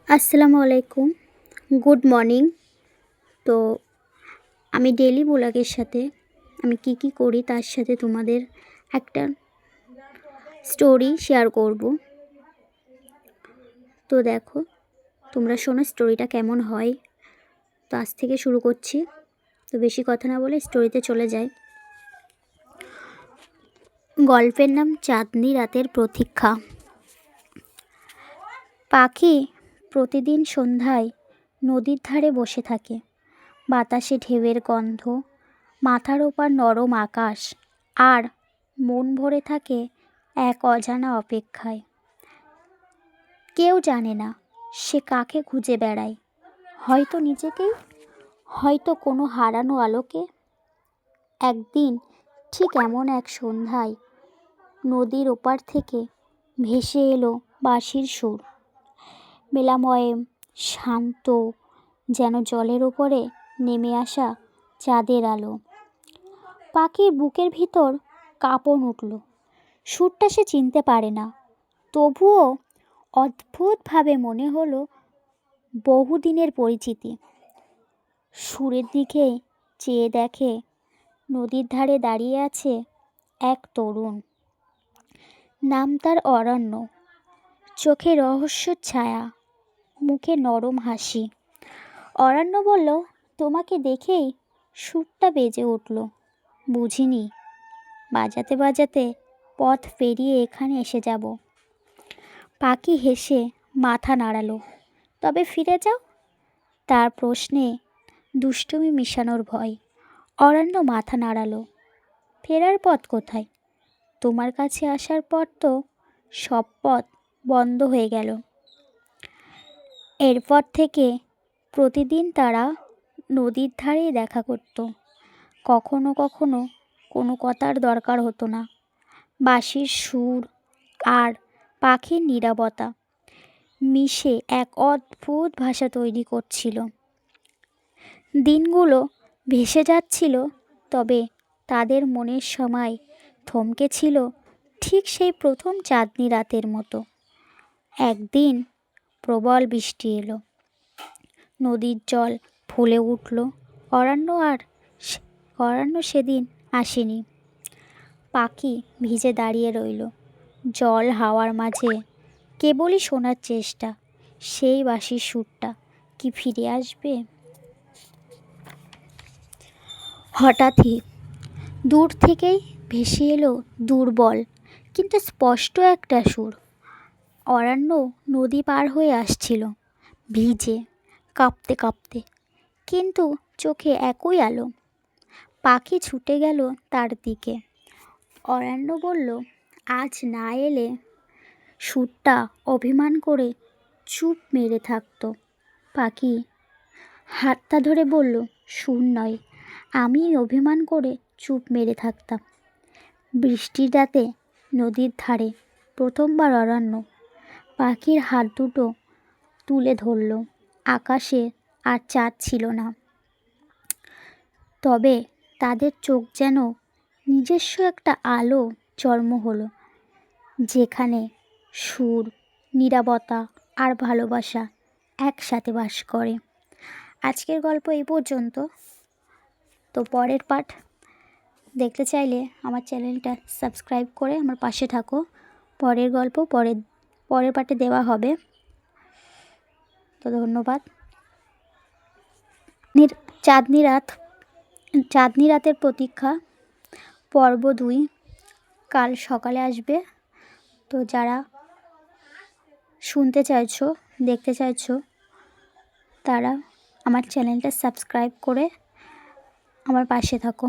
আসসালামু আলাইকুম, good morning. তো আমি ডেইলি ব্লগের সাথে আমি কি করি তার সাথে তোমাদের একটা স্টোরি শেয়ার করব। তো দেখো, তোমরা শোনো স্টোরিটা কেমন হয়। তো আজ থেকে শুরু করছি। তো বেশি কথা না বলে স্টোরিতে চলে যাই। গল্পের নাম চাঁদনি রাতের প্রতীক্ষা। পাখি প্রতিদিন সন্ধ্যায় নদীর ধারে বসে থাকে। বাতাসে ঢেউয়ের গন্ধ, মাথার ওপর নরম আকাশ, আর মন ভরে থাকে এক অজানা অপেক্ষায়। কেউ জানে না সে কাকে খুঁজে বেড়ায়, হয়তো নিজেকেই, হয়তো কোনো হারানো আলোকে। একদিন ঠিক এমন এক সন্ধ্যায় নদীর ওপার থেকে ভেসে এলো বাঁশির সুর, মেলাময়েম, শান্ত, যেন জলের ওপরে নেমে আসা চাঁদের আলো। পাখির বুকের ভিতর কাঁপন উঠল। সুরটা সে চিনতে পারে না, তবুও অদ্ভুতভাবে মনে হলো বহুদিনের পরিচিতি। সুরের দিকে চেয়ে দেখে নদীর ধারে দাঁড়িয়ে আছে এক তরুণ। নাম তার অরণ্য, চোখে রহস্যের ছায়া, মুখে নরম হাসি। অরণ্য বলল, তোমাকে দেখেই সুরটা বেজে উঠল। বুঝিনি, বাজাতে বাজাতে পথ পেরিয়ে এখানে এসে যাব। পাখি হেসে মাথা নাড়ালো। তবে ফিরে যাও? তার প্রশ্নে দুষ্টুমি মিশানোর ভয়। অরণ্য মাথা নাড়ালো। ফেরার পথ কোথায়? তোমার কাছে আসার পর তো সব পথ বন্ধ হয়ে গেল। এরপর থেকে প্রতিদিন তারা নদীর ধারেই দেখা করত। কখনো কখনো কোনো কথার দরকার হতো না। বাঁশির সুর আর পাখির নীরবতা মিশে এক অদ্ভুত ভাষা তৈরি করছিল। দিনগুলো ভেসে যাচ্ছিল, তবে তাদের মনের সময় থমকে ছিল ঠিক সেই প্রথম চাঁদনি রাতের মতো। একদিন প্রবল বৃষ্টি এলো, নদীর জল ফুলে উঠল। অরণ্য সেদিন আসেনি। পাখি ভিজে দাঁড়িয়ে রইল, জল হাওয়ার মাঝে কেবলই শোনার চেষ্টা। সেই বাঁশির সুরটা কি ফিরে আসবে? হঠাৎই দূর থেকেই ভেসে এলো দুর্বল কিন্তু স্পষ্ট একটা সুর। অরণ্য নদী পার হয়ে আসছিল, ভিজে, কাঁপতে কাঁপতে, কিন্তু চোখে একই আলো। পাখি ছুটে গেল তার দিকে। অরণ্য বলল, আজ না এলে সুরটা অভিমান করে চুপ মেরে থাকতো। পাখি হাতটা ধরে বলল, সুর নয়, আমি অভিমান করে চুপ মেরে থাকতাম। বৃষ্টির রাতে নদীর ধারে প্রথমবার অরণ্য পাখির হাত দুটো তুলে ধরল। আকাশে আর চাঁদ ছিল না, তবে তাদের চোখ যেন নিজস্ব একটা আলো জন্ম হলো, যেখানে সুর, নীরবতা আর ভালোবাসা একসাথে বাস করে। আজকের গল্প এই পর্যন্ত। তো পরের পার্ট দেখতে চাইলে আমার চ্যানেলটা সাবস্ক্রাইব করে আমার পাশে থাকো। পরের গল্প পরের পার্টে দেওয়া হবে। তো ধন্যবাদ। চাঁদনি রাতের প্রতীক্ষা পর্ব 2 কাল সকালে আসবে। তো যারা শুনতে চাইছো, দেখতে চাইছো, তারা আমার চ্যানেলটা সাবস্ক্রাইব করে আমার পাশে থাকো।